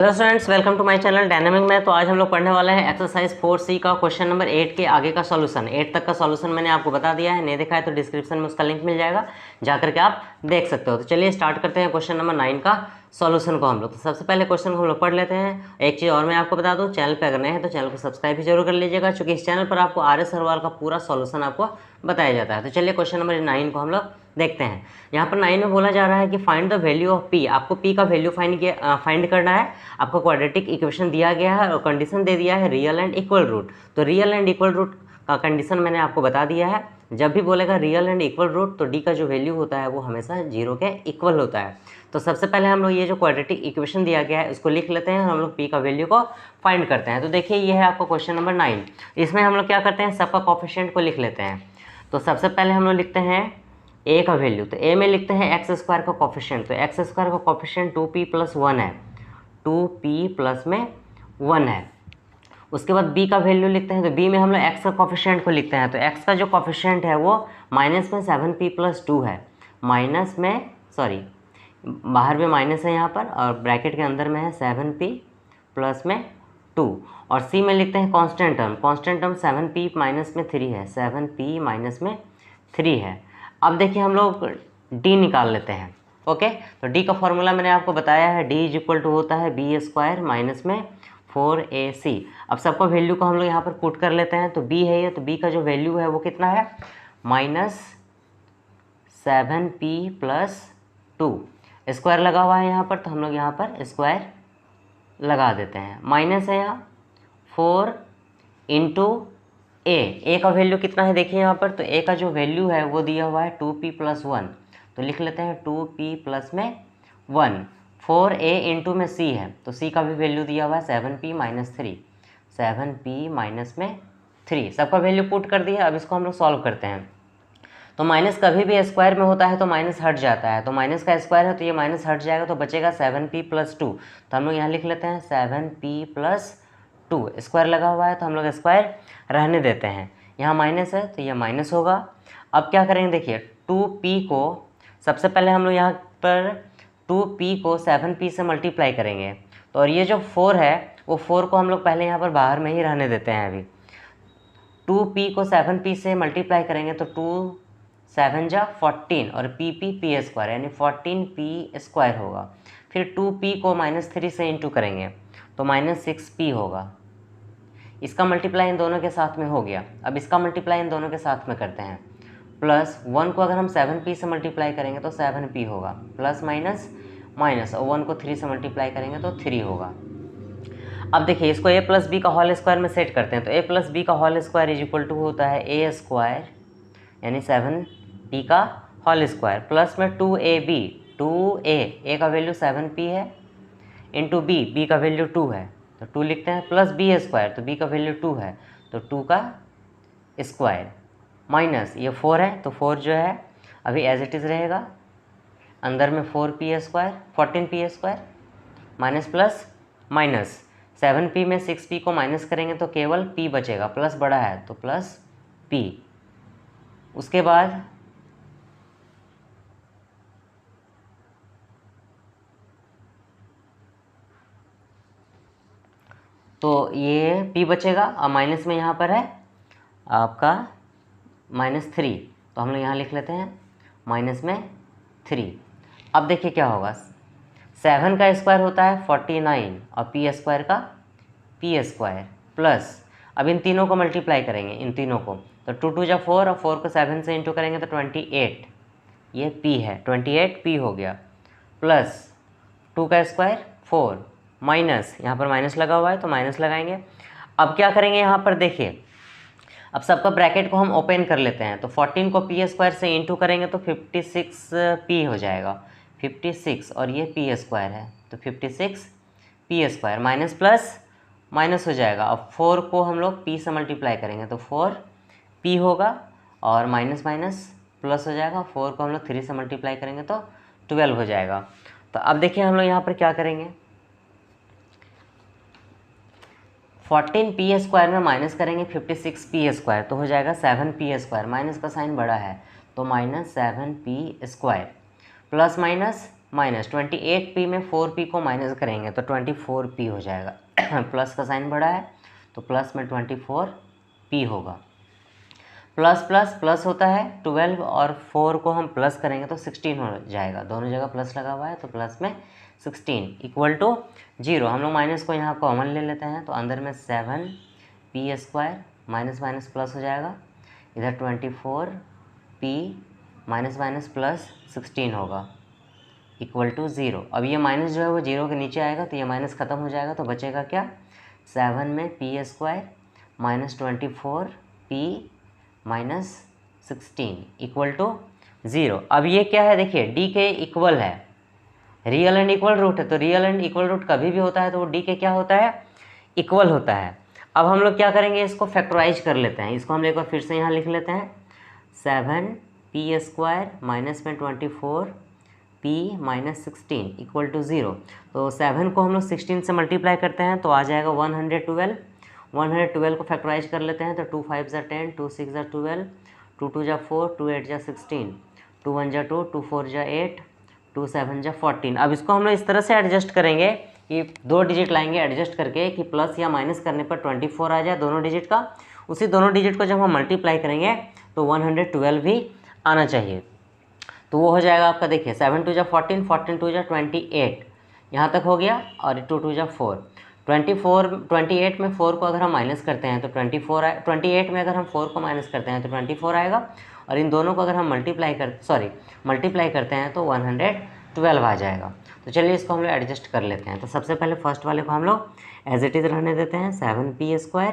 Hello students, welcome to my channel dynamic में। तो आज हम लोग पढ़ने वाले हैं एक्सरसाइज 4C का क्वेश्चन नंबर 8 के आगे का सॉल्यूशन। 8 तक का सॉल्यूशन मैंने आपको बता दिया है, नहीं देखा है तो डिस्क्रिप्शन में उसका लिंक मिल जाएगा, जाकर के आप देख सकते हो। तो चलिए स्टार्ट करते हैं क्वेश्चन नंबर 9 का सॉल्यूशन को हम लोग। तो सबसे पहले क्वेश्चन को हम लोग पढ़ लेते हैं। एक चीज़ और मैं आपको बता दूं, चैनल पर अगर नए हैं तो चैनल को सब्सक्राइब भी जरूर कर लीजिएगा, क्योंकि इस चैनल पर आपको आर एस अग्रवाल का पूरा सॉल्यूशन आपको बताया जाता है। तो चलिए क्वेश्चन नंबर 9 को हम लोग देखते हैं। यहाँ पर 9 में बोला जा रहा है कि find the value of P. आपको पी का वैल्यू फाइंड करना है। आपको क्वाड्रेटिक इक्वेशन दिया गया है और कंडीशन दे दिया है रियल एंड इक्वल रूट। तो रियल एंड इक्वल रूट का कंडीशन मैंने आपको बता दिया है। जब भी बोलेगा रियल एंड इक्वल रूट तो डी का जो वैल्यू होता है वो हमेशा 0 के इक्वल होता है। तो सबसे पहले हम लोग ये जो क्वाड्रेटिक इक्वेशन दिया गया है इसको लिख लेते हैं और हम लोग पी का वैल्यू को फाइंड करते हैं। तो देखिए ये है आपका क्वेश्चन नंबर 9। इसमें हम लोग क्या करते हैं, सबका कोफिशिएंट को लिख लेते हैं। तो सबसे पहले हम लोग लिखते हैं ए का वैल्यू। तो ए में लिखते हैं एक्स स्क्वायर का कोफिशिएंट। तो एक्स स्क्वायर का कोफिशिएंट 2p + 1 है, 2p + में 1 है। उसके बाद बी का वैल्यू लिखते हैं। तो बी में हम लोग एक्स का कोफिशिएंट को लिखते हैं। तो एक्स का जो कोफिशिएंट है वो माइनस में 7p + 2 है, माइनस में बाहर में माइनस है यहाँ पर और ब्रैकेट के अंदर में है 7p + में 2। और सी में लिखते हैं कांस्टेंट टर्म 7p - में 3 है, 7p - में 3 है। अब देखिए हम लोग डी निकाल लेते हैं। ओके, तो डी का फॉर्मूला मैंने आपको बताया है, डी = होता है b² - में 4ac। अब सबको वैल्यू को हम लोग यहाँ पर पुट कर लेते हैं। तो b है ये, तो b का जो वैल्यू है वो कितना है, -7p + 2। स्क्वायर लगा हुआ है यहाँ पर, तो हम लोग यहाँ पर स्क्वायर लगा देते हैं। माइनस है यहाँ 4 × ए का वैल्यू कितना है देखिए यहाँ पर। तो ए का जो वैल्यू है वो दिया हुआ है 2p + 1। तो लिख लेते हैं 2p + में 1। 4a × में c है, तो c का भी वैल्यू दिया हुआ है 7p - 3, 7p - में 3। सबका वैल्यू पुट कर दिया। अब इसको हम लोग सॉल्व करते हैं। तो माइनस कभी भी स्क्वायर में होता है तो माइनस हट जाता है। तो माइनस का स्क्वायर है तो ये माइनस हट जाएगा, तो बचेगा 7p + 2। तो हम लोग यहाँ लिख लेते हैं 7p + 2। स्क्वायर लगा हुआ है तो हम लोग स्क्वायर रहने देते हैं। यहाँ माइनस है तो ये माइनस होगा। अब क्या करेंगे देखिए, 2p को सबसे पहले हम लोग यहाँ पर 2p को 7p से मल्टीप्लाई करेंगे। तो और ये जो 4 है वो 4 को हम लोग पहले यहाँ पर बाहर में ही रहने देते हैं। अभी 2p को 7p से मल्टीप्लाई करेंगे तो 2 7 जा 14 और p² यानी 14p² होगा। फिर 2p को -3 से इंटू करेंगे तो -6p होगा। इसका मल्टीप्लाई इन दोनों के साथ में हो गया। अब इसका मल्टीप्लाई इन दोनों के साथ में करते हैं। प्लस 1 को अगर हम 7p से मल्टीप्लाई करेंगे तो 7p होगा, प्लस माइनस माइनस, और 1 को 3 से मल्टीप्लाई करेंगे तो 3 होगा। अब देखिए इसको a + b का होल स्क्वायर में सेट करते हैं। तो a + b का होल स्क्वायर = होता है a² यानी 7p का होल स्क्वायर प्लस में 2ab, 2a का वैल्यू 7p है, इंटू b का वैल्यू 2 है तो 2 लिखते हैं, प्लस b², तो b का वैल्यू 2 है तो 2 का स्क्वायर, माइनस ये 4 है तो 4 जो है अभी एज इट इज़ रहेगा, अंदर में 4p², 14p², minus plus minus 7p में 6p को माइनस करेंगे तो केवल p बचेगा, प्लस बड़ा है तो प्लस p। उसके बाद तो ये p बचेगा और माइनस में यहाँ पर है आपका -3, तो हम लोग यहाँ लिख लेते हैं -3। अब देखिए क्या होगा, 7 का स्क्वायर होता है 49 और p² का p² प्लस, अब इन तीनों को मल्टीप्लाई करेंगे, इन तीनों को, तो 2 2 जा 4 और 4 को 7 से इंटू करेंगे तो 28, ये p है, 28p हो गया, प्लस 2 का स्क्वायर 4, माइनस यहाँ पर माइनस लगा हुआ है तो माइनस लगाएंगे। अब क्या करेंगे यहाँ पर देखिए, अब सबका ब्रैकेट को हम ओपन कर लेते हैं। तो 14 को p² से इंटू करेंगे तो 56p हो जाएगा, 56, और ये p² है तो 56p², माइनस प्लस माइनस हो जाएगा। अब 4 को हम लोग p से मल्टीप्लाई करेंगे तो 4p होगा और माइनस माइनस प्लस हो जाएगा। 4 को हम लोग 3 से मल्टीप्लाई करेंगे तो 12 हो जाएगा। तो अब देखिए हम लोग यहाँ पर क्या करेंगे, 14p² में माइनस करेंगे 56p² तो हो जाएगा 7p², माइनस का साइन बड़ा है तो -7p², plus minus minus 28p में 4p को माइनस करेंगे तो 24p हो जाएगा। प्लस का साइन बड़ा है तो प्लस में 24p होगा। प्लस प्लस प्लस होता है 12 और 4 को हम प्लस करेंगे तो 16 हो जाएगा। दोनों जगह प्लस लगा हुआ है तो प्लस में 16 इक्वल टू 0। हम लोग माइनस को यहाँ कॉमन ले लेते हैं तो अंदर में 7p² माइनस माइनस प्लस हो जाएगा, इधर 24p माइनस माइनस प्लस 16 होगा इक्वल टू 0। अब ये माइनस जो है वो 0 के नीचे आएगा तो ये माइनस ख़त्म हो जाएगा तो बचेगा क्या, 7 में p² minus 24p minus 16 equal to 0। अब ये क्या है देखिए, डी के इक्वल है, रियल एंड इक्वल रूट है, तो रियल एंड इक्वल रूट कभी भी होता है तो वो डी के क्या होता है, इक्वल होता है। अब हम लोग क्या करेंगे, इसको फैक्टराइज कर लेते हैं। इसको हम एक बार फिर से यहाँ लिख लेते हैं, 7p² माइनस में 24p माइनस 16 इक्वल टू 0। तो 7 को हम लोग 16 से मल्टीप्लाई करते हैं तो आ जाएगा 112। 112 को फैक्टराइज कर लेते हैं तो 2 5 ज़ा 10, 2 6 ज़ा 12, 2 2 ज़ा 4, 2 8 ज़ा 16, 2 1 ज़ा 2, 2 4 ज़ा 8, 2 7 ज़ा 14। अब इसको हम लोग इस तरह से एडजस्ट करेंगे कि 2 डिजिट लाएंगे एडजस्ट करके कि प्लस या माइनस करने पर 24 आ जाए दोनों डिजिट का। उसी दोनों डिजिट को जब हम मल्टीप्लाई करेंगे तो 112 भी आना चाहिए। तो वो हो जाएगा आपका, देखिए 7 2 ज़ा 14, 14 2 ज़ा 28, यहाँ तक हो गया, और 2 2 ज़ा 4, 28 में 4 को अगर हम माइनस करते हैं तो 24 आए, 28 में अगर हम 4 को माइनस करते हैं तो 24 आएगा, और इन दोनों को अगर हम मल्टीप्लाई करते हैं तो 112 आ जाएगा। तो चलिए इसको हम लोग एडजस्ट कर लेते हैं। तो सबसे पहले फर्स्ट वाले को हम लोग एज इट इज़ रहने देते हैं, 7p²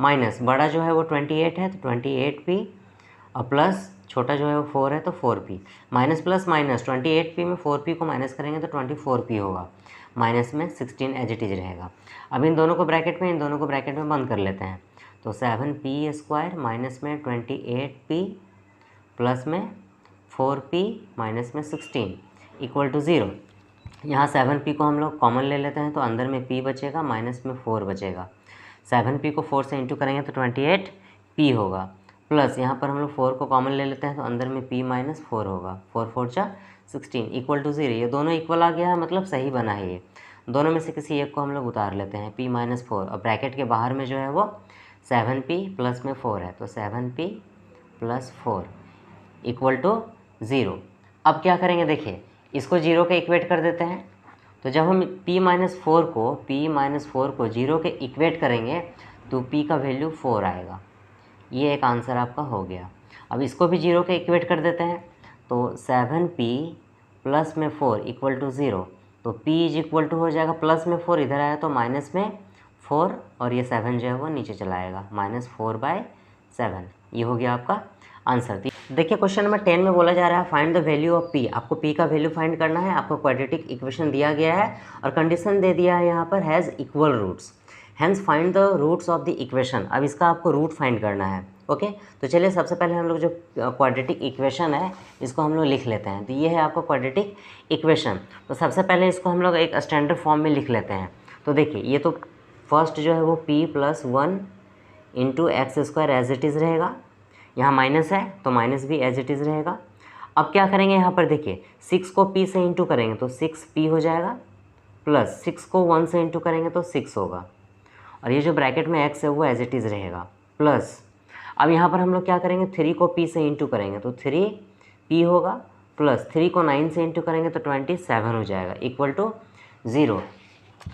माइनस बड़ा जो है वो 28 है तो 28p, और प्लस छोटा जो है वो 4 है तो 4p, minus plus minus 28p में 4p को माइनस करेंगे तो 24p होगा, माइनस में 16 एज इट इज़ रहेगा। अब इन दोनों को ब्रैकेट में बंद कर लेते हैं तो 7p² माइनस में 28p प्लस में 4p माइनस में 16 इक्वल टू 0। यहाँ 7p को हम लोग कॉमन ले लेते हैं तो अंदर में p बचेगा, माइनस में 4 बचेगा। 7p को 4 से इंटू करेंगे तो 28p होगा, प्लस यहाँ पर हम लोग 4 को कॉमन ले लेते हैं तो अंदर में p माइनस 4 होगा, 4 4 जा 16 इक्वल टू 0। ये दोनों इक्वल आ गया है, मतलब सही बना है। ये दोनों में से किसी एक को हम लोग उतार लेते हैं, p माइनस 4, और ब्रैकेट के बाहर में जो है वो 7p प्लस में 4 है तो 7p प्लस 4 इक्वल टू 0। अब क्या करेंगे, देखिए इसको 0 के इक्वेट कर देते हैं। तो जब हम p माइनस 4 को 0 के इक्वेट करेंगे तो p का वैल्यू 4 आएगा। ये एक आंसर आपका हो गया। अब इसको भी 0 के इक्वेट कर देते हैं तो 7p प्लस में 4 इक्वल टू 0, तो p इज इक्वल टू हो जाएगा प्लस में 4 इधर आया तो माइनस में 4, और ये 7 जो है वो नीचे चला आएगा, -4/7। ये हो गया आपका आंसर। देखिए क्वेश्चन नंबर 10 में बोला जा रहा है find the value of p। आपको p का वैल्यू फाइंड करना है। आपको क्वाड्रेटिक इक्वेशन दिया गया है और कंडीशन दे दिया है यहाँ पर has equal roots, hence find the roots of the equation. अब इसका आपको रूट फाइंड करना है। ओके, तो चलिए सबसे पहले हम लोग जो क्वाड्रेटिक इक्वेशन है इसको हम लोग लिख लेते हैं। तो ये है आपका क्वाड्रेटिक इक्वेशन। तो सबसे पहले इसको हम लोग एक स्टैंडर्ड फॉर्म में लिख लेते हैं। तो देखिए ये तो फर्स्ट जो है वो p + 1 × x² as it is रहेगा, यहाँ माइनस है तो माइनस भी एज इट इज़ रहेगा। अब क्या करेंगे, यहाँ पर देखिए 6 को p से इंटू करेंगे तो 6p हो जाएगा, प्लस 6 को 1 से इंटू करेंगे तो 6 होगा, और ये जो ब्रैकेट में x है वो एज इट इज़ रहेगा, प्लस अब यहाँ पर हम लोग क्या करेंगे, 3 को p से इंटू करेंगे तो 3p होगा, प्लस 3 को 9 से इंटू करेंगे तो 27 हो जाएगा इक्वल टू 0।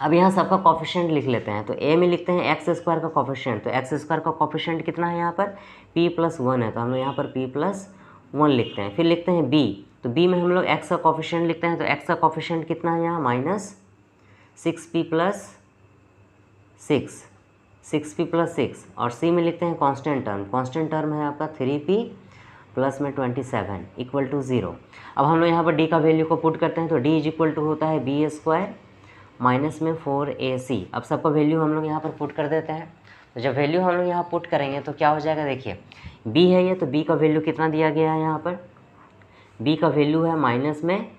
अब यहाँ सबका कोफिशिएंट लिख लेते हैं। तो a में लिखते हैं x² का कोफिशिएंट। तो x² का कोफिशिएंट कितना है, यहाँ पर p + 1 है तो हम लोग यहाँ पर p + 1 लिखते हैं। फिर लिखते हैं b, तो b में हम लोग x का कोफिशिएंट लिखते हैं। तो x का कोफिशिएंट कितना है यहाँ, -6p + 6, 6p + 6, और c में लिखते हैं कांस्टेंट टर्म है आपका 3p प्लस में 27 इक्वल टू 0। अब हम लोग यहाँ पर d का वैल्यू को पुट करते हैं। तो d इज होता है b² माइनस में 4ac। अब सबका वैल्यू हम लोग यहाँ पर पुट कर देते हैं। तो जब वैल्यू हम लोग यहाँ पुट करेंगे तो क्या हो जाएगा, देखिए b है ये, तो b का वैल्यू कितना दिया गया है यहाँ पर, b का वैल्यू है माइनस में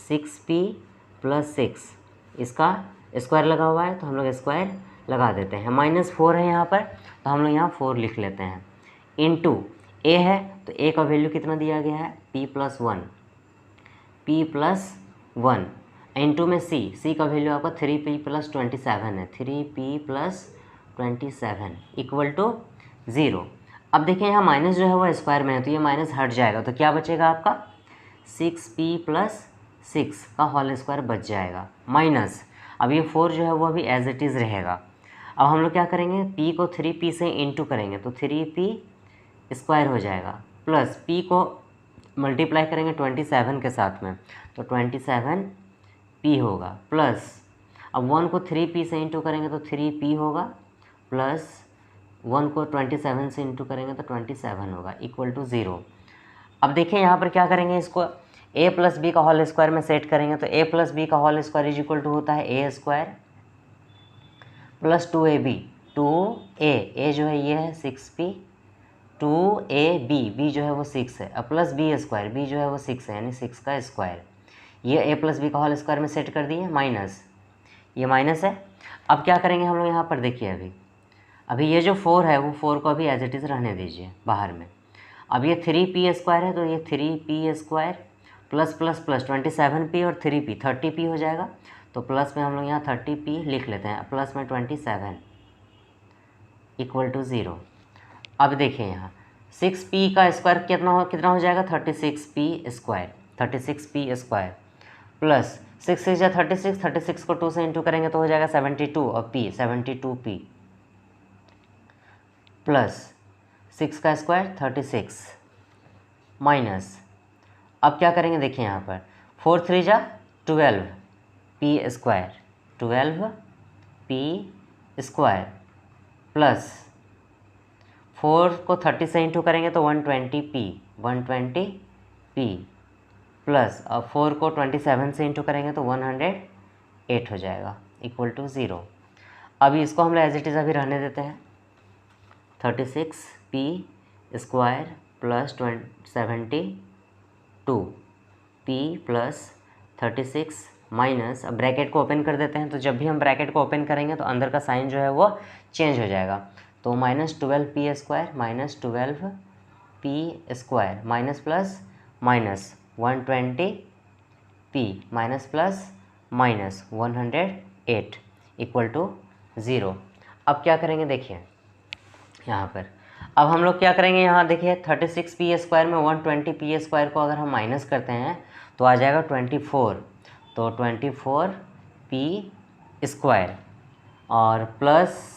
6p + 6, इसका स्क्वायर लगा हुआ है तो हम लोग स्क्वायर लगा देते हैं। -4 है यहाँ पर तो हम लोग यहाँ 4 लिख लेते हैं, इनटू a है तो a का वैल्यू कितना दिया गया है, p + 1, p + 1 इंटू में सी का वैल्यू आपका 3p + 27 है, 3p + 27 इक्वल टू 0। अब देखिए यहाँ माइनस जो है वो स्क्वायर में है तो ये माइनस हट जाएगा, तो क्या बचेगा आपका 6p + 6 का होल स्क्वायर बच जाएगा माइनस, अब ये 4 जो है वो अभी एज इट इज़ रहेगा। अब हम लोग क्या करेंगे, p को 3p से इंटू करेंगे तो 3p स्क्वायर हो जाएगा, प्लस p को मल्टीप्लाई करेंगे 27 के साथ में तो 27p होगा, प्लस अब 1 को 3p से इंटू करेंगे तो 3p होगा, प्लस 1 को 27 से इंटू करेंगे तो 27 होगा इक्वल टू 0। अब देखिए यहाँ पर क्या करेंगे, इसको a + b का होल स्क्वायर में सेट करेंगे तो a + b का whole square is equal to होता है a² + 2ab, 2a जो है ये है 6p, 2ab b जो है वो 6 है, अब प्लस b² b जो है वो 6 है यानी 6 का स्क्वायर, ये a + b का होल स्क्वायर में सेट कर दिए, माइनस ये माइनस है। अब क्या करेंगे हम लोग यहाँ पर, देखिए अभी ये जो 4 है वो 4 को अभी एज इट इज़ रहने दीजिए बाहर में। अब ये 3p² है तो ये 3p² plus plus plus 27p और 3p 30p हो जाएगा, तो प्लस में हम लोग यहाँ 30p लिख लेते हैं, प्लस में 27 इक्वल टू 0। अब देखिए यहाँ 6p का स्क्वायर कितना हो जाएगा 36p² 36p² प्लस 6 6 या 36, 36 को 2 से इंटू करेंगे तो हो जाएगा 72 और p 72p प्लस 6 का स्क्वायर 36 माइनस, अब क्या करेंगे देखिए यहाँ पर 4 3 जा 12p² 12p² प्लस 4 को 30 से इंटू करेंगे तो 120p प्लस अब 4 को 27 से इंटू करेंगे तो 108 हो जाएगा इक्वल टू 0। अभी इसको हम लोग एज इट इज़ अभी रहने देते हैं, 36p² plus 72p plus 36 minus, अब ब्रैकेट को ओपन कर देते हैं, तो जब भी हम ब्रैकेट को ओपन करेंगे तो अंदर का साइन जो है वो चेंज हो जाएगा, तो -12p² minus 12p² minus plus minus 120p minus plus minus 108 equal to 0। अब क्या करेंगे देखिए यहाँ पर, अब हम लोग क्या करेंगे यहाँ देखिए 36p² में 120p² को अगर हम माइनस करते हैं तो आ जाएगा 24, तो 24p² और प्लस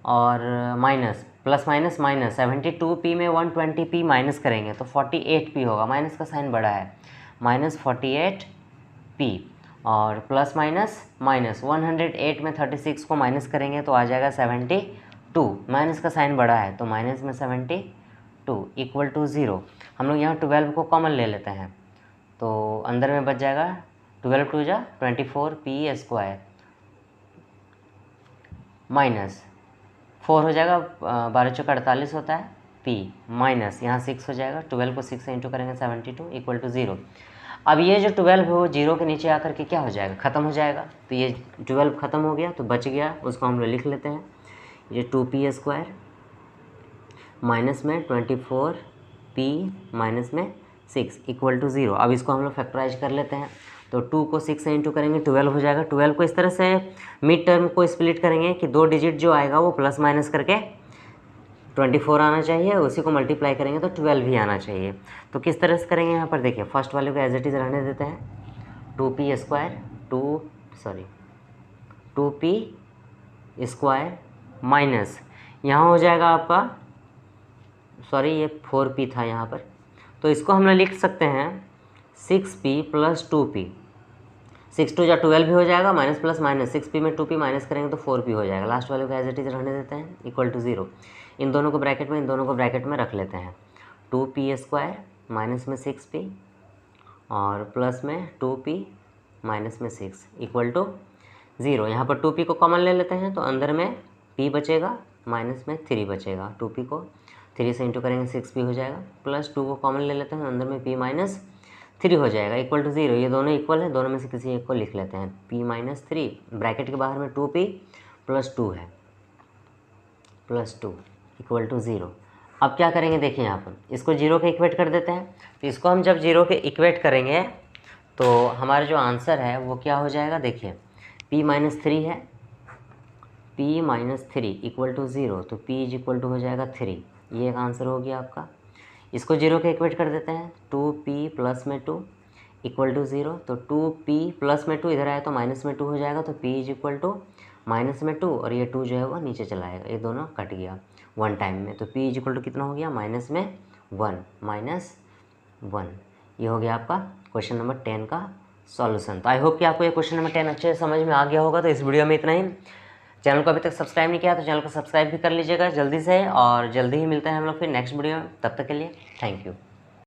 और minus plus minus minus 72p में 120p माइनस करेंगे तो 48p होगा, माइनस का साइन बड़ा है, -48p और प्लस माइनस माइनस 108 में 36 को माइनस करेंगे तो आ जाएगा 72, माइनस का साइन बड़ा है तो माइनस में 72 इक्वल टू 0। हम लोग यहाँ 12 को कॉमन ले लेते हैं तो अंदर में बच जाएगा 12 2 जा 24p² माइनस 4 हो जाएगा 12 चौका 48 होता है p माइनस यहाँ 6 हो जाएगा, 12 को 6 से इंटू करेंगे 72 इक्वल टू 0। अब ये जो 12 है वो 0 के नीचे आकर के क्या हो जाएगा, ख़त्म हो जाएगा, तो ये 12 ख़त्म हो गया तो बच गया, उसको हम लोग लिख लेते हैं, ये 2p² माइनस में 24p माइनस में 6 इक्वल टू 0। अब इसको हम लोग फैक्टराइज कर लेते हैं, तो 2 को 6 से इंटू करेंगे 12 हो जाएगा, 12 को इस तरह से मिड टर्म को स्प्लिट करेंगे कि 2 डिजिट जो आएगा वो प्लस माइनस करके 24 आना चाहिए, उसी को मल्टीप्लाई करेंगे तो 12 ही आना चाहिए। तो किस तरह से करेंगे यहाँ पर देखिए, फर्स्ट वाले को एज इट इज़ रहने देते हैं, 2p² माइनस यहाँ हो जाएगा आपका, सॉरी ये 4p था यहाँ पर, तो इसको हम लोग लिख सकते हैं 6p प्लस 2p, 6 2 जा 12 भी हो जाएगा, माइनस प्लस माइनस 6p में 2p माइनस करेंगे तो 4p हो जाएगा, लास्ट वाले को एज इट इज़ रहने देते हैं इक्वल टू 0। इन दोनों को ब्रैकेट में, इन दोनों को ब्रैकेट में रख लेते हैं, 2p² माइनस में 6p और प्लस में 2p माइनस में 6 इक्वल टू 0। यहाँ पर 2p को कॉमन ले लेते हैं तो अंदर में p बचेगा, माइनस में 3 बचेगा, 2p को 3 से इंटू करेंगे 6p हो जाएगा, प्लस 2 को कॉमन ले लेते हैं, अंदर में p माइनस 3 हो जाएगा इक्वल टू 0। ये दोनों इक्वल है, दोनों में से किसी एक को लिख लेते हैं, p माइनस 3, ब्रैकेट के बाहर में 2p प्लस 2 है, प्लस 2 इक्वल टू 0। अब क्या करेंगे देखिए यहाँ पर, इसको 0 के इक्वेट कर देते हैं, तो इसको हम जब 0 के इक्वेट करेंगे तो हमारा जो आंसर है वो क्या हो जाएगा, देखिए p-3 है, p-3 इक्वल टू 0, तो p इज इक्वल टू हो जाएगा 3। ये एक आंसर हो गया आपका। इसको 0 के इक्वेट कर देते हैं, 2p प्लस में 2 इक्वल टू 0, तो 2p प्लस में 2 इधर आया तो माइनस में 2 हो जाएगा, तो p is equal to minus में 2 और ये 2 जो है वो नीचे चला आएगा, ये दोनों कट गया वन टाइम में, तो p इज इक्वल टू कितना हो गया, माइनस में 1। ये हो गया आपका क्वेश्चन नंबर 10 का सॉल्यूशन। तो आई होप कि आपको ये क्वेश्चन नंबर 10 अच्छे से समझ में आ गया होगा। तो इस वीडियो में इतना ही। चैनल को अभी तक सब्सक्राइब नहीं किया तो चैनल को सब्सक्राइब भी कर लीजिएगा जल्दी से, और जल्दी ही मिलते हैं हम लोग फिर नेक्स्ट वीडियो में। तब तक के लिए थैंक यू।